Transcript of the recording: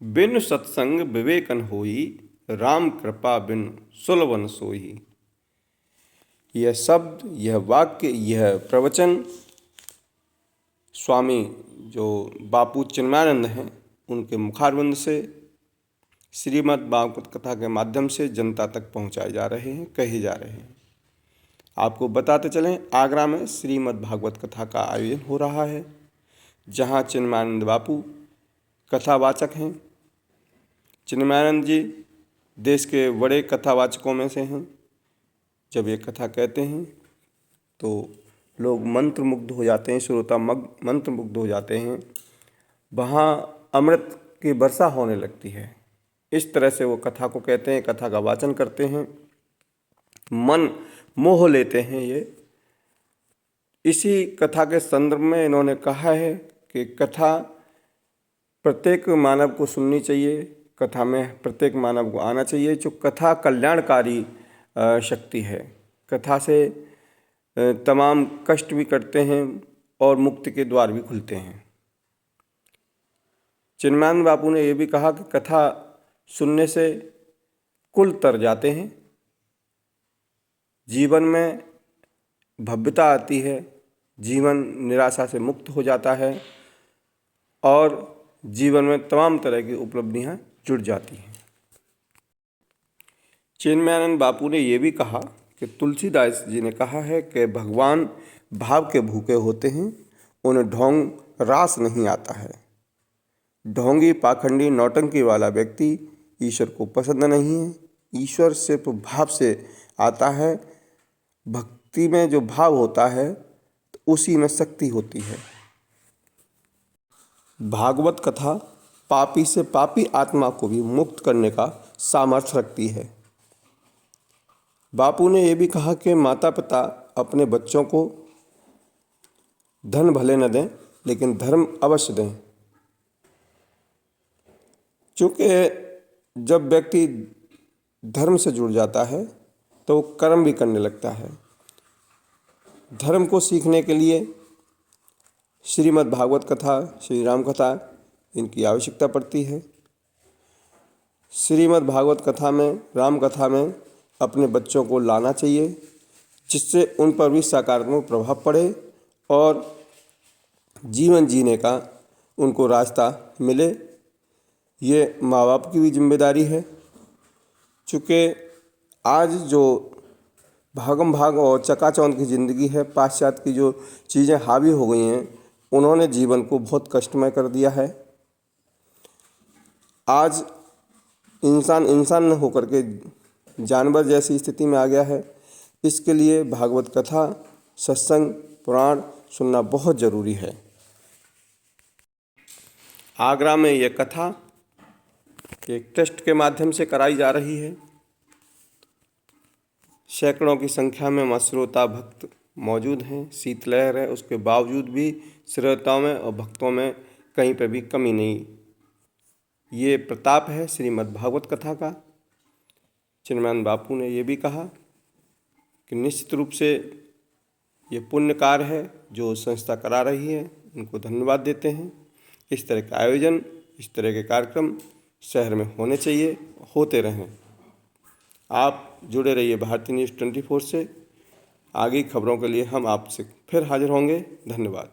बिनु सत्संग विवेकन होई, राम कृपा बिनु सुलभन सोई। यह शब्द, यह वाक्य, यह प्रवचन स्वामी जो बापू चिन्मयानंद हैं उनके मुखारविंद से श्रीमद् भागवत कथा के माध्यम से जनता तक पहुंचाए जा रहे हैं, कहे जा रहे हैं। आपको बताते चलें, आगरा में श्रीमद् भागवत कथा का आयोजन हो रहा है, जहां चिन्मयानंद बापू कथावाचक हैं। चिन्मयानंद जी देश के बड़े कथावाचकों में से हैं। जब ये कथा कहते हैं तो लोग मंत्रमुग्ध हो जाते हैं, श्रोता मंत्रमुग्ध हो जाते हैं। वहाँ अमृत की वर्षा होने लगती है। इस तरह से वो कथा को कहते हैं, कथा का वाचन करते हैं, मन मोह लेते हैं। ये इसी कथा के संदर्भ में इन्होंने कहा है कि कथा प्रत्येक मानव को सुननी चाहिए, कथा में प्रत्येक मानव को आना चाहिए। जो कथा कल्याणकारी शक्ति है, कथा से तमाम कष्ट भी कटते हैं और मुक्ति के द्वार भी खुलते हैं। चिन्मयानंद बापू ने यह भी कहा कि कथा सुनने से कुल तर जाते हैं, जीवन में भव्यता आती है, जीवन निराशा से मुक्त हो जाता है और जीवन में तमाम तरह की उपलब्धियां जुड़ जाती हैं। चिन्मयानंद बापू ने यह भी कहा कि तुलसीदास जी ने कहा है कि भगवान भाव के भूखे होते हैं, उन्हें ढोंग रास नहीं आता है। ढोंगी, पाखंडी, नौटंकी वाला व्यक्ति ईश्वर को पसंद नहीं है। ईश्वर सिर्फ भाव से आता है। भक्ति में जो भाव होता है तो उसी में शक्ति होती है। भागवत कथा पापी से पापी आत्मा को भी मुक्त करने का सामर्थ्य रखती है। बापू ने यह भी कहा कि माता पिता अपने बच्चों को धन भले न दें, लेकिन धर्म अवश्य दें। क्योंकि जब व्यक्ति धर्म से जुड़ जाता है तो कर्म भी करने लगता है। धर्म को सीखने के लिए श्रीमद् भागवत कथा, श्री राम कथा, इनकी आवश्यकता पड़ती है। श्रीमद् भागवत कथा में, राम कथा में अपने बच्चों को लाना चाहिए, जिससे उन पर भी सकारात्मक प्रभाव पड़े और जीवन जीने का उनको रास्ता मिले। ये माँ बाप की भी जिम्मेदारी है। चूँकि आज जो भागम भाग और चकाचौंध की ज़िंदगी है, पाश्चात्य की जो चीज़ें हावी हो गई हैं, उन्होंने जीवन को बहुत कष्टमय कर दिया है। आज इंसान न होकर के जानवर जैसी स्थिति में आ गया है। इसके लिए भागवत कथा, सत्संग, पुराण सुनना बहुत ज़रूरी है। आगरा में यह कथा एक ट्रस्ट के माध्यम से कराई जा रही है। सैकड़ों की संख्या में मां श्रोता भक्त मौजूद हैं। शीतलहर है, उसके बावजूद भी श्रोताओं में और भक्तों में कहीं पर भी कमी नहीं। ये प्रताप है श्रीमद् भागवत कथा का। चिन्मयानंद बापू ने यह भी कहा कि निश्चित रूप से ये पुण्य कार्य है जो संस्था करा रही है, उनको धन्यवाद देते हैं। इस तरह का आयोजन, इस तरह के कार्यक्रम शहर में होने चाहिए, होते रहें। आप जुड़े रहिए भारतीय न्यूज़ 24 से। आगे खबरों के लिए हम आपसे फिर हाजिर होंगे। धन्यवाद।